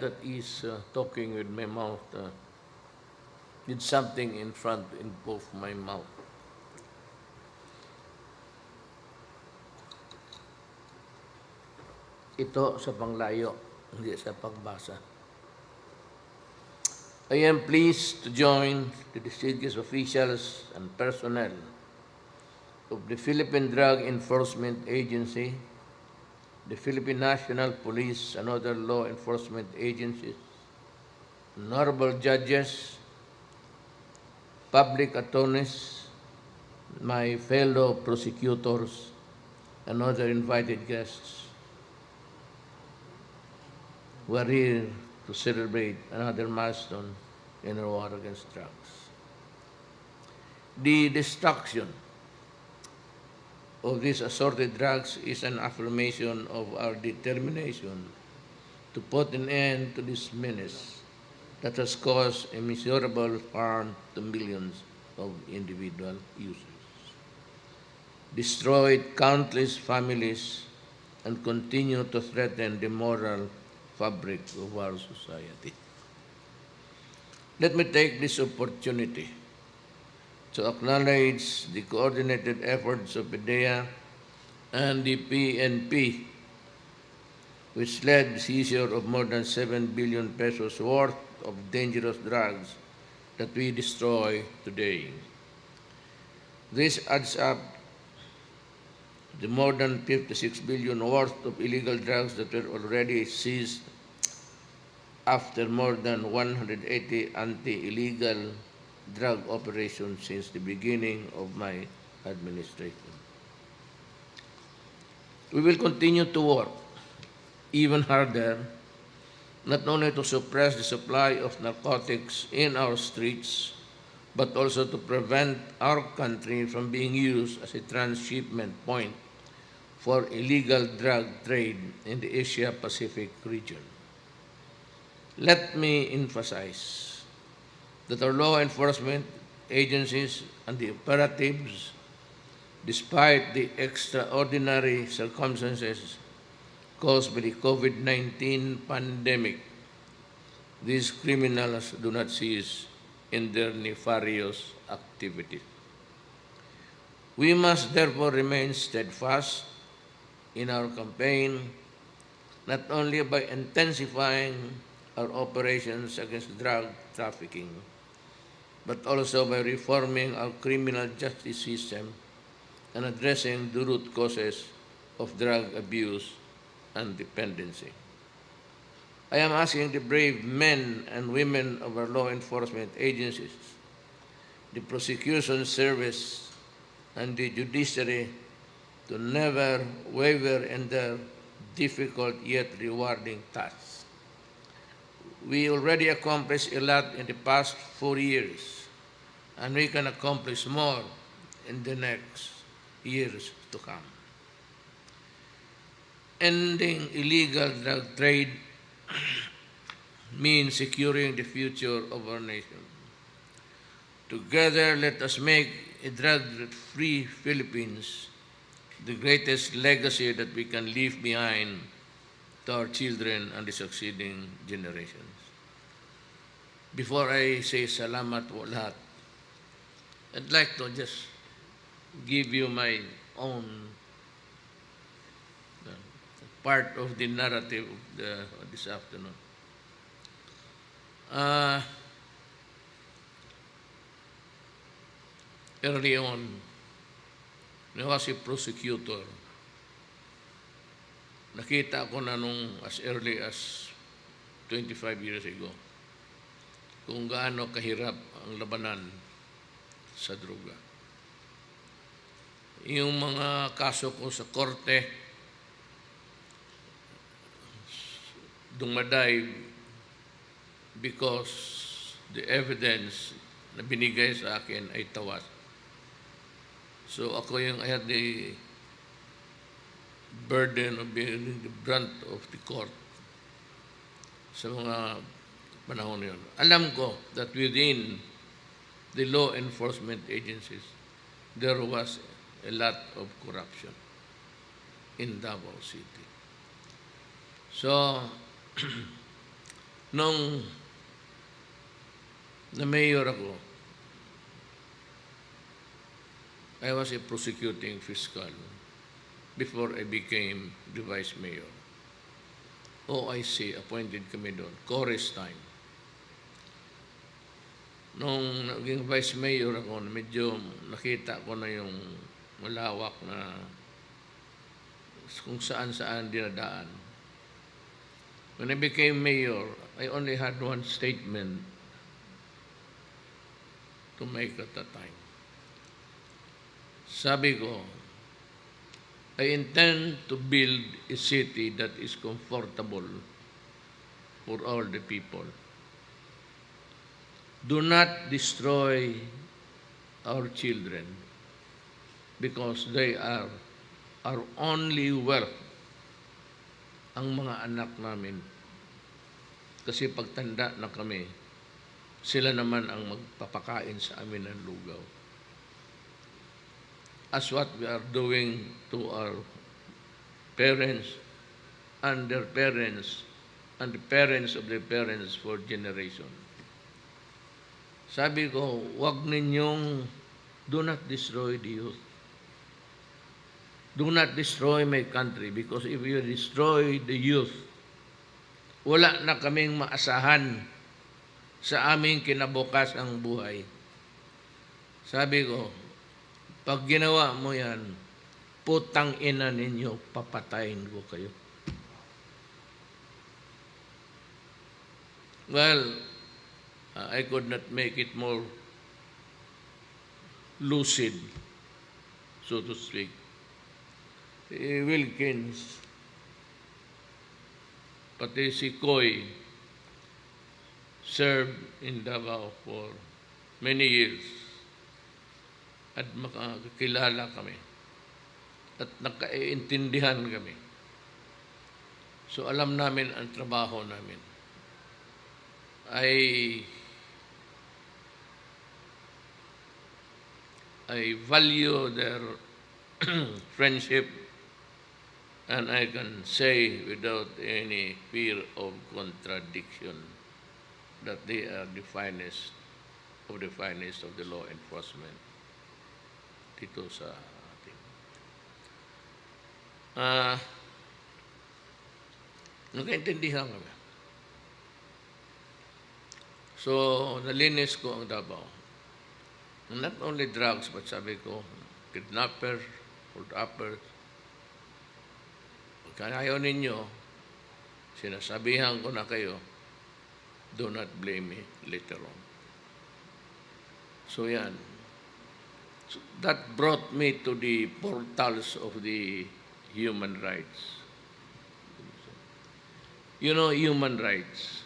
at ease talking with my mouth, with something in front in both my mouth. Ito sa panglayo, hindi sa pagbasa. I am pleased to join the distinguished officials and personnel of the Philippine Drug Enforcement Agency, the Philippine National Police and other law enforcement agencies, honorable judges, public attorneys, my fellow prosecutors, and other invited guests who are here to celebrate another milestone in our war against drugs. The destruction of these assorted drugs is an affirmation of our determination to put an end to this menace that has caused immeasurable harm to millions of individual users, destroyed countless families, and continue to threaten the moral fabric of our society. Let me take this opportunity to acknowledge the coordinated efforts of PDEA and the PNP, which led the seizure of more than 7 billion pesos worth of dangerous drugs that we destroy today. This adds up the more than 56 billion worth of illegal drugs that were already seized after more than 180 anti-illegal drug operations since the beginning of my administration. We will continue to work even harder, not only to suppress the supply of narcotics in our streets, but also to prevent our country from being used as a transshipment point for illegal drug trade in the Asia-Pacific region. Let me emphasize that our law enforcement agencies and the operatives, despite the extraordinary circumstances caused by the COVID-19 pandemic, these criminals do not cease in their nefarious activities. We must therefore remain steadfast in our campaign, not only by intensifying our operations against drug trafficking, but also by reforming our criminal justice system and addressing the root causes of drug abuse and dependency. I am asking the brave men and women of our law enforcement agencies, the prosecution service, and the judiciary to never waver in their difficult yet rewarding tasks. We already accomplished a lot in the past 4 years, and we can accomplish more in the next years to come. Ending illegal drug trade means securing the future of our nation. Together, let us make a drug-free Philippines the greatest legacy that we can leave behind to our children and the succeeding generations. Before I say salamat po lahat, I'd like to just give you my own part of the narrative of this afternoon. Early on, when I was a prosecutor, nakita ko na nung as early as 25 years ago kung gaano kahirap ang labanan sa droga. Yung mga kaso ko sa korte, dumaday because the evidence na binigay sa akin ay tawas. So ako I had the burden of bearing the brunt of the court sa mga panahon yun. Alam ko that within the law enforcement agencies, there was a lot of corruption in Davao City. So, Nung na mayor ako, I was a prosecuting fiscal before I became the vice mayor. OIC, appointed kami doon, chorus time. Nung naging vice mayor ako, medyo nakita ko na yung malawak na kung saan-saan dinadaan. When I became mayor, I only had one statement to make at that time. Sabi ko, I intend to build a city that is comfortable for all the people. Do not destroy our children because they are our only wealth, ang mga anak namin. Kasi pagtanda na kami, sila naman ang magpapakain sa amin ng lugaw. As what we are doing to our parents and their parents and the parents of their parents for generation. Sabi ko, wag ninyong do not destroy the youth. Do not destroy my country because if you destroy the youth, wala na kaming maasahan sa aming kinabukasang buhay. Sabi ko, pag ginawa mo yan, putang ina ninyo, papatayin ko kayo. Well, I could not make it more lucid, so to speak. Wilkins, pati si Koy, served in Davao for many years at makakilala kami at nagkaintindihan kami. So alam namin ang trabaho namin. I value their friendship, and I can say without any fear of contradiction that they are the finest of the law enforcement dito sa atin. Nagkaintindihan kami. So, nalinis ko ang Davao. Not only drugs, but sabi ko, kidnappers, hold-uppers. Pagka ayaw ninyo, sinasabihan ko na kayo, do not blame me later on. So yan. So that brought me to the portals of the human rights. You know, human rights,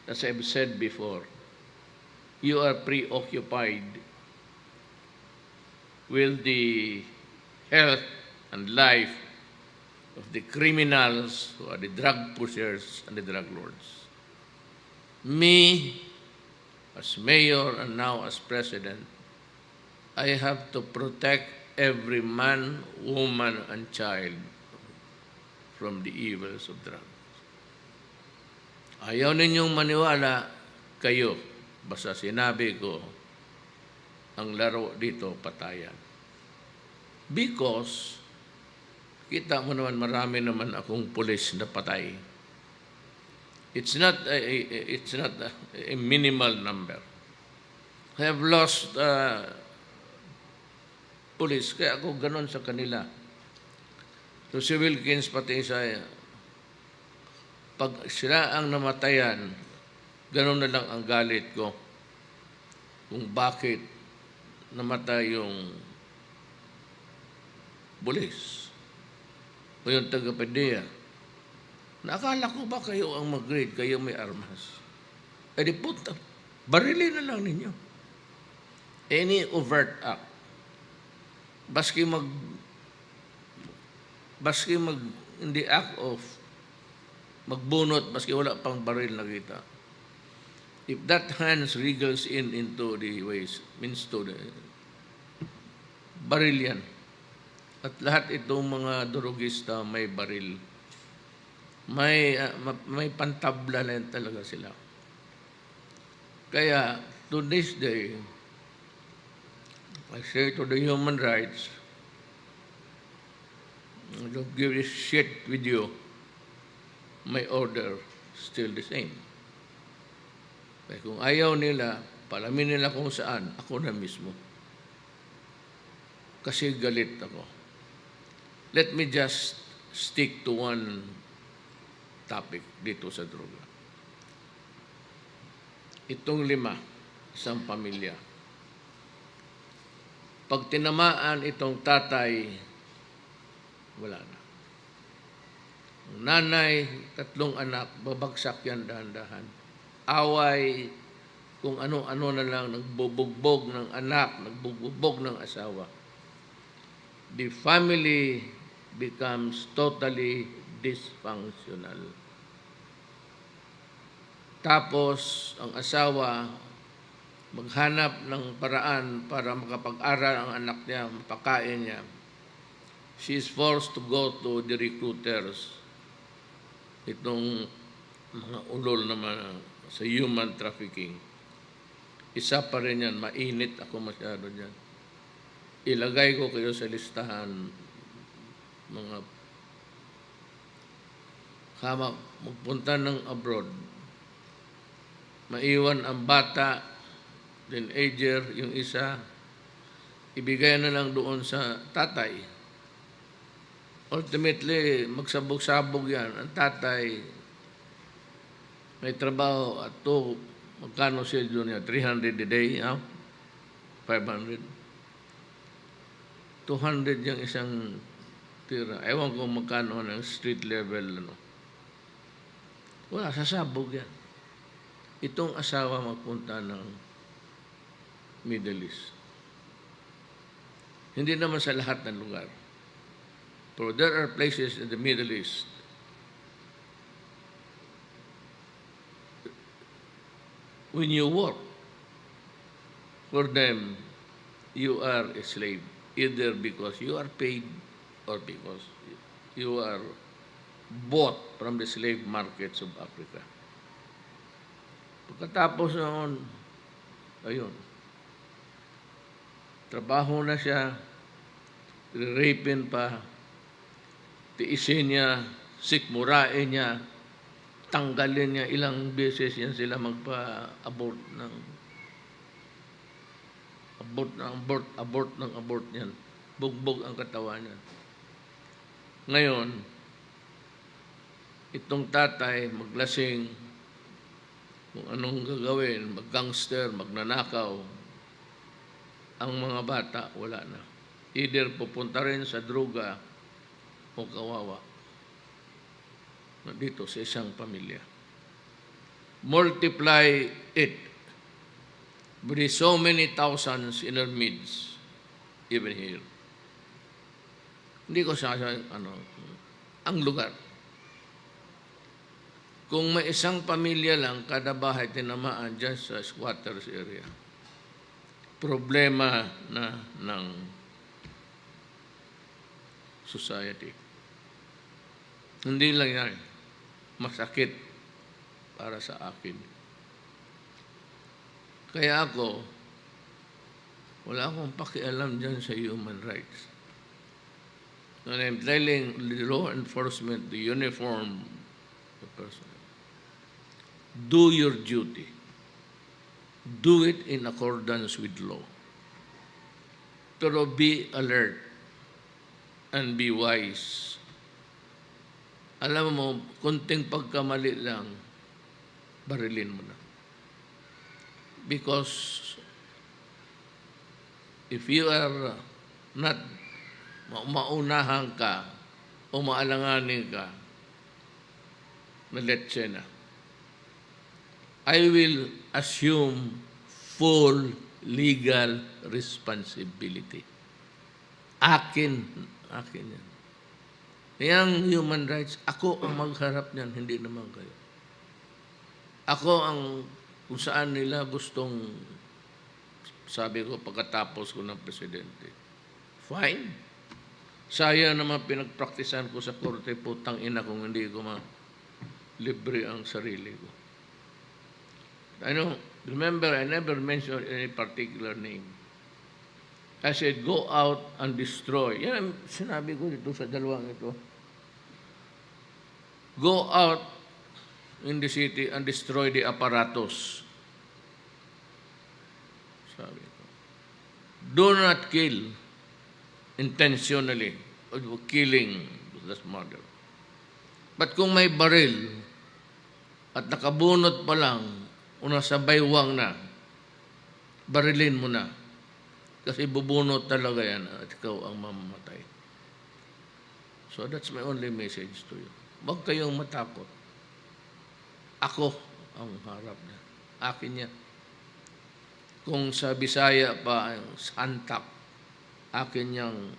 as I've said before, you are preoccupied with the health and life of the criminals who are the drug pushers and the drug lords. Me, as mayor and now as president, I have to protect every man, woman, and child from the evils of drugs. Ayaw ninyong maniwala, kayo, basta sinabi ko, ang laro dito, patayan. Because, kita mo naman, marami naman akong pulis na patay. It's not a minimal number. I have lost police, kaya ako ganon sa kanila. So si Wilkins pati saya, pag sila ang namatayan, ganon na lang ang galit ko kung bakit namatay yung pulis o yung taga-PDEA. Nakala ko ba kayo ang mag-grade, kayo may armas? Eh di puta, barilin na lang ninyo. Any overt act, baski in the act of magbunot, baski wala pang baril na kita. If that hands wriggles into the waist, means to the baril yan. At lahat itong mga durugista may baril. may pantabla na talaga sila. Kaya, to this day, I say to the human rights, I don't give a shit with you. My order still the same. Kaya kung ayaw nila, palamin nila kung saan, ako na mismo. Kasi galit ako. Let me just stick to one topic dito sa droga. Itong 5, isang pamilya. Pag tinamaan itong tatay, wala na. Ang nanay, 3 anak, babagsak yan dahan-dahan. Away, kung ano-ano na lang, nagbubugbog ng anak, nagbubugbog ng asawa. The family becomes totally dysfunctional. Tapos, ang asawa, maghanap ng paraan para makapag-aral ang anak niya, mapakain niya. She is forced to go to the recruiters. Itong mga ulol naman sa human trafficking. Isa pa rin yan, mainit ako masyado dyan. Ilagay ko kayo sa listahan, mga magpunta ng abroad. Maiwan ang bata, teenager, yung isa, ibigay na lang doon sa tatay. Ultimately, magsabog-sabog yan. Ang tatay, may trabaho at magkano sweldo niya? 300 a day, 500. 200 yung isang tira. Ewan ko magkano ng street level. Wala, sasabog yan. Itong asawa magpunta ng Middle East. Hindi naman sa lahat ng lugar. Pero there are places in the Middle East when you work for them, you are a slave, either because you are paid or because you are bought from the slave markets of Africa. Pagkatapos noon, ayun, trabaho na siya, rapin pa, tiisin niya, sikmurain niya, tanggalin niya, ilang beses yan sila magpa-abort niyan. Bugbog ang katawan niya. Ngayon, itong tatay maglasing, kung anong gagawin, mag-gangster, magnanakaw, ang mga bata, wala na. Either pupunta rin sa droga o kawawa. Dito sa isang pamilya. Multiply it with so many thousands in our midst, even here. Hindi ko sasabi, ang lugar. Kung may isang pamilya lang, kada bahay tinamaan dyan sa squatters area. Problema na ng society. Hindi lang yan. Masakit para sa akin. Kaya ako, wala akong pakialam dyan sa human rights. And I'm telling the law enforcement, the uniform, the person, do your duty. Do it in accordance with law. Pero be alert and be wise. Alam mo, kunting pagkamali lang, barilin mo na. Because if you are not maunahan ka o maalanganin ka, maletse na. I will assume full legal responsibility. Akin yan. Yang human rights, ako ang magharap niyan, hindi naman kayo. Ako ang, kung saan nila gustong, sabi ko, pagkatapos ko ng presidente. Fine. Sayang naman pinagpraktisan ko sa korte, putang ina kung hindi ko libre ang sarili ko. Remember, I never mentioned any particular name. I said, go out and destroy. Yan ang sinabi ko dito sa dalawang ito. Go out in the city and destroy the apparatus. Sabi ko. Do not kill intentionally or killing the murder. But kung may baril at nakabunot pa lang o nasa baywang na, barilin mo na. Kasi bubunot talaga yan at ikaw ang mamamatay. So that's my only message to you. Huwag kayong matakot. Ako ang harap niya. Akin niya. Kung sa Bisaya pa, santak, akin niyang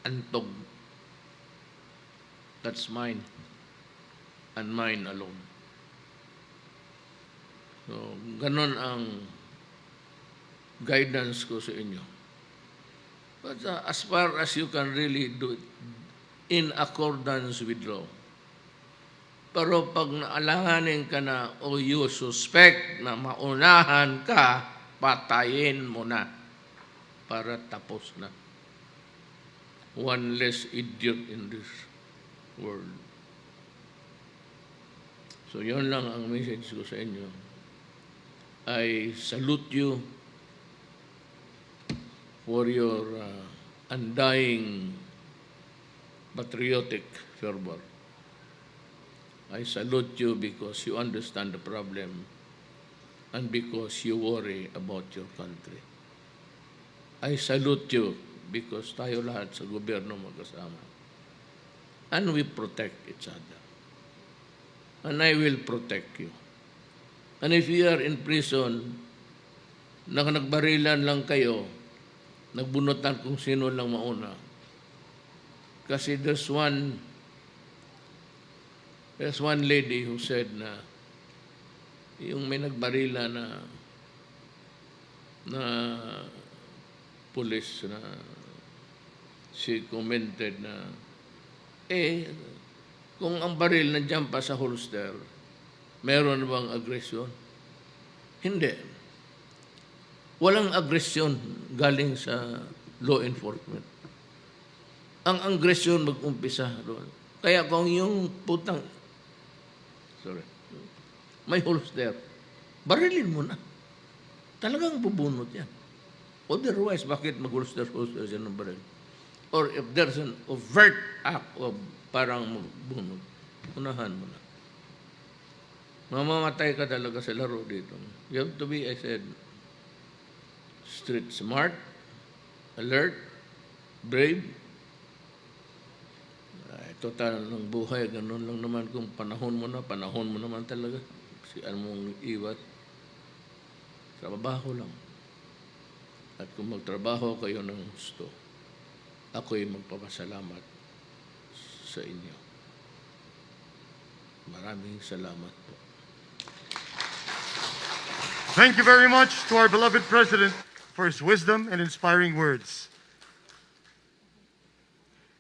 antog. That's mine. And mine alone. So, ganon ang guidance ko sa inyo. But as far as you can really do it in accordance with law. Pero pag naalanganin ka na o you suspect na maunahan ka, patayin mo na para tapos na. One less idiot in this world. So yun lang ang message ko sa inyo. I salute you for your undying patriotic fervor. I salute you because you understand the problem and because you worry about your country. I salute you because tayo lahat sa gobyerno magkasama. And we protect each other. And I will protect you. And if you are in prison, nagbarilan lang kayo, nagbunutan kung sino lang mauna. Kasi there's one lady who said na yung may nagbarila na police na she commented na kung ang baril nandiyan pa sa holster, meron bang agresyon? Hindi. Walang agresyon galing sa law enforcement. Ang agresyon mag-umpisa doon. Kaya kung yung may holster, barilin mo na. Talagang bubunot yan. Otherwise, bakit mag-holster yan ng baril? Or if there's an overt act of parang magbunot, unahan mo na. Mamamatay ka talaga sa laro dito. You have to be, I said, street smart, alert, brave. Total ng buhay, ganun lang naman kung panahon mo naman talaga. Siyan mong iwas. Trabaho lang. At kung magtrabaho kayo ng gusto, ako'y magpapasalamat sa inyo. Maraming salamat po. Thank you very much to our beloved President for his wisdom and inspiring words.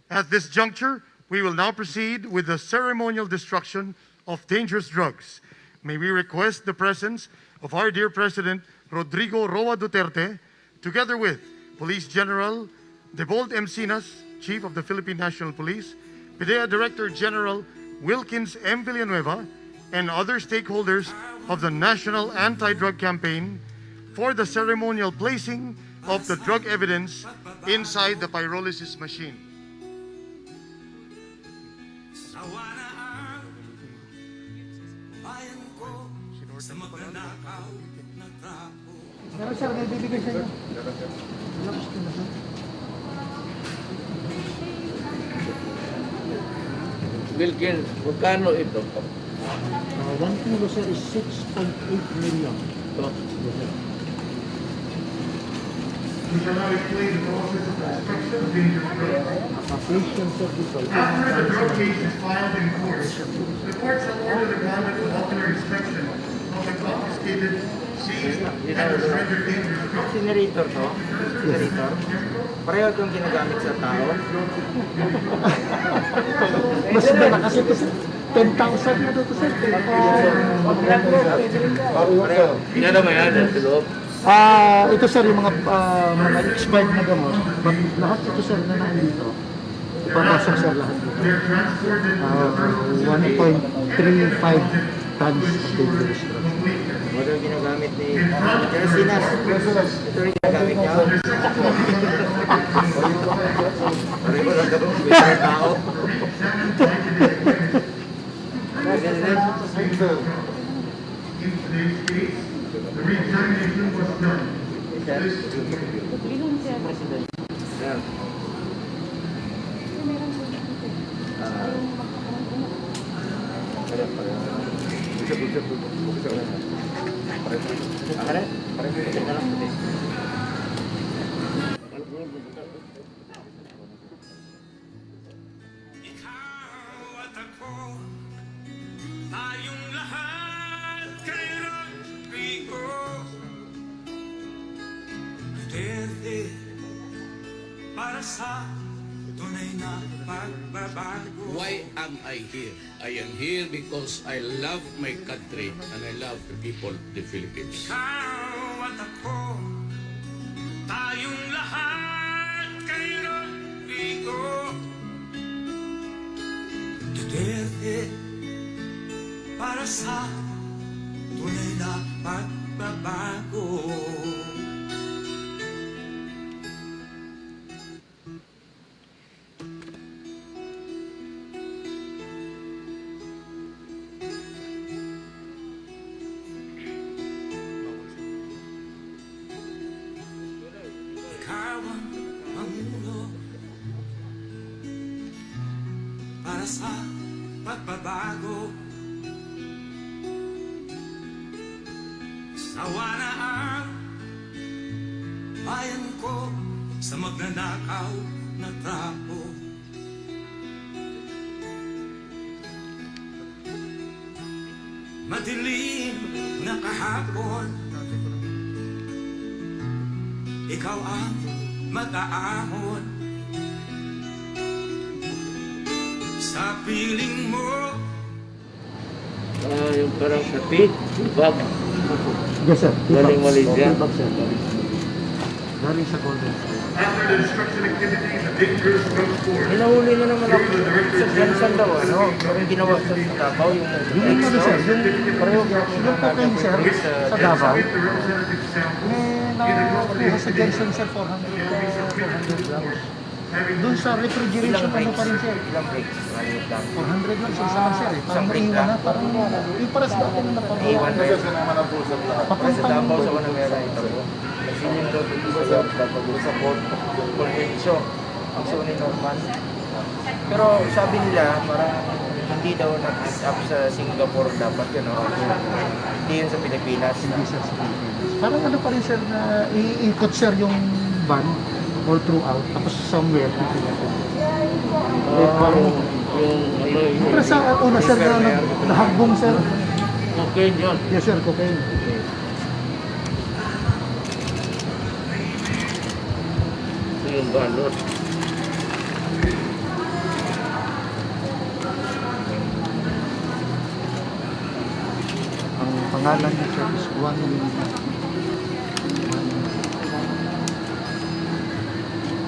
At this juncture, we will now proceed with the ceremonial destruction of dangerous drugs. May we request the presence of our dear President, Rodrigo Roa Duterte, together with Police General Debold Encinas, Chief of the Philippine National Police, PIDEA Director General Wilkins M. Villanueva, and other stakeholders of the National Anti-Drug Campaign for the ceremonial placing of the drug evidence inside the pyrolysis machine. Pero sir, may bibigay sa inyo. Wilkins, magkano ito? 1 kilo sir is 6.8 million. We shall now explain the process of destruction of dangerous drugs. Application sir dito. After the drug case is filed in court, the court shall order the conduct of ocular inspection of the confiscated, seized, and surrendered dangerous drugs. Incinerator to? Incinerator? Pareho itong ginagamit sa tao? Mas malaki kasi ito sir. 10,000 na dito, sir. Tingnan naman yan sa loob. Ito sir, yung mga expired na gamot. But lahat ito sir na nandito. Ipapasok sir lahat dito. 1.35 tons of dangerous drugs. Ito yung ginagamit ni Kerosinas. Ito rin ginagamit niya. Pareho lang gabang sa tao. Ikaw at ako, tayong lahat kay Rodrigo Duterte, para sa tunay na pagbabago. Why am I here? I am here because I love my country and I love the people of the Philippines. Ikaw at ako, tayong lahat kay Rodrigo Duterte, para sa tunay na pagbabago. Ikaw ang Pangulo para sa pagbabago. Sawa na ang bayan ko sa magnanakaw na trapo. Madilim na kahapon, ikaw ang mataahon. Sa piling mo, Yung parang sapi, bag, Yes sir. Galing Malaysia. Tibag, sir. Galing sa Golden State. After the destruction activity, the dangerous drugs force. Hinahuli na naman ako sa Jensen daw, ano? Yung ginawa sa Davao, yung Yung ano sir, yung pareho yung cocaine sir sa Davao. With the representative sample May nakuha sa Jensen sir 400 grams. Doon sa refrigeration ano pa rin sir. ilang breaks. Maliit lang. 400 lang sa isa lang sir eh. Parang Isang break iwan lang. na, parang yung para sa dati na Iwan napagawa. na yun. Kasi Papuntang Davao sa Panamera ito. Kasi yung daw dito sa port, Convencio, ang Sony Norman. Pero sabi nila, parang hindi daw nag-pick up sa Singapore dapat yun, no? Hindi yun sa Pilipinas. Hindi sir sa Pilipinas. Parang ano pa rin sir na iikot sir yung van all throughout. Tapos somewhere. yung Pero sa una sir na nahagbong sir. okay yun. Yes sir, cocaine. Ito yung balot. Ang pangalan niya sir is Juan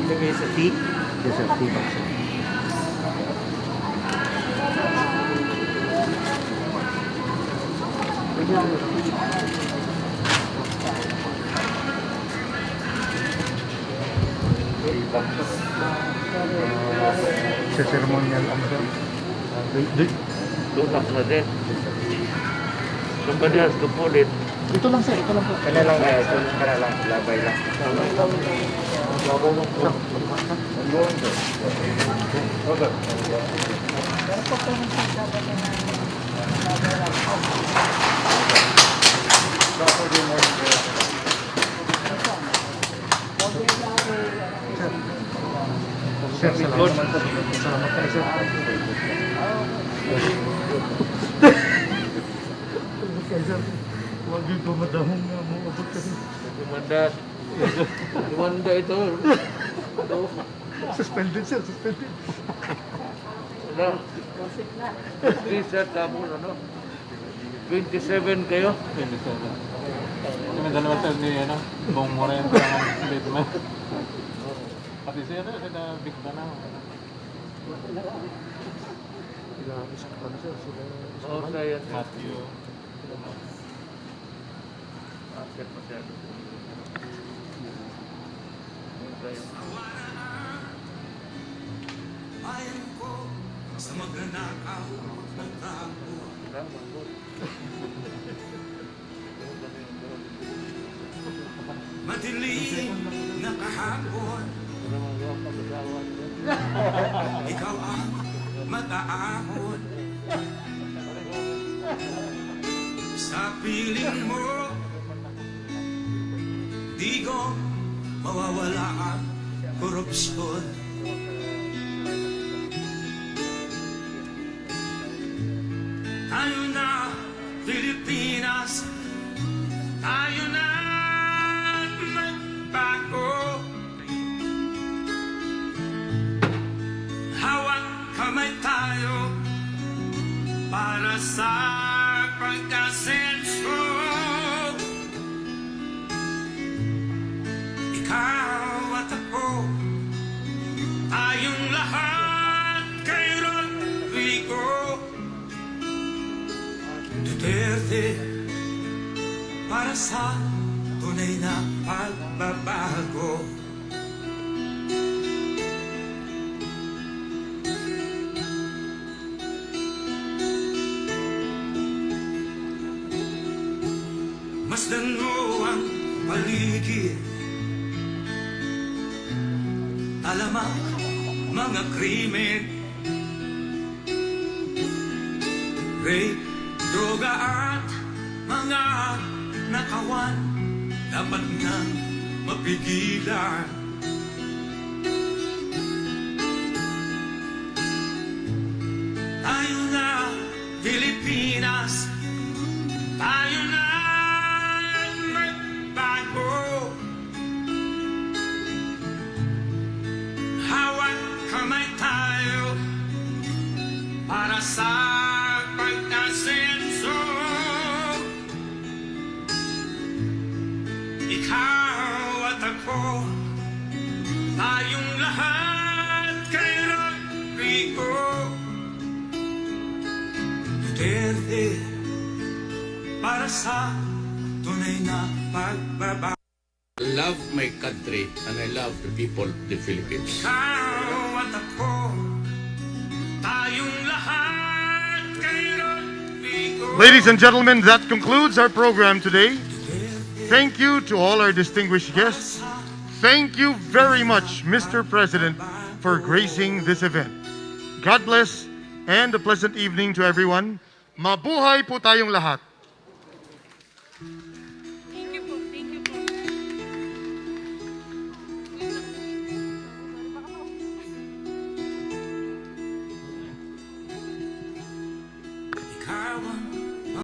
Ilagay sa T. Yes sir, tibag sir. Sa ceremonial ang sir. Tunak na din. Somebody has to pull it. Ito lang sir, ito lang po. Kaya lang, kaya lang, labay lang. Sir, salamat. Salamat kayo sir. Salamat kayo sir. Huwag yung pumadahong nga mo. Abot kasi. Lumanda. Lumanda ito. Ito. Suspended sir, suspended. Wala. T-shirt tapos ano? 27 kayo? 27. Kami dalawa sir ni ano, Bong Moreno ang Batman. Pati siya na, sila Big Banaw. Oo, kaya. Matthew. Akit masyado. Kaya. Bayan ko sa magnanakaw na tao. Madilim na kahapon, ikaw ang mataahon. Sa piling mo, di ko mawawala ang korupsyon. Tayo na, Pilipinas, tayo na magbago. Hawak kamay tayo para sa pagkasenso. Ikaw at ako, tayong lahat kay Rodrigo Duterte, para sa tunay na pagbabago. Masdan mo ang paligid, alamang mga krimen, rape, droga at mga nakawan, dapat nang mapigilan. Tayo na, Pilipinas, tayo na magbago. Hawak kamay tayo para sa pagkasenso. Ikaw at ako, tayong lahat kay Rodrigo Duterte, para sa tunay na pagbabago. Love my country and I love the people of the Philippines. Ikaw at ako, tayong lahat kay Rodrigo. Ladies and gentlemen, that concludes our program today. Thank you to all our distinguished guests. Thank you very much, Mr. President, for gracing this event. God bless and a pleasant evening to everyone. Mabuhay po tayong lahat.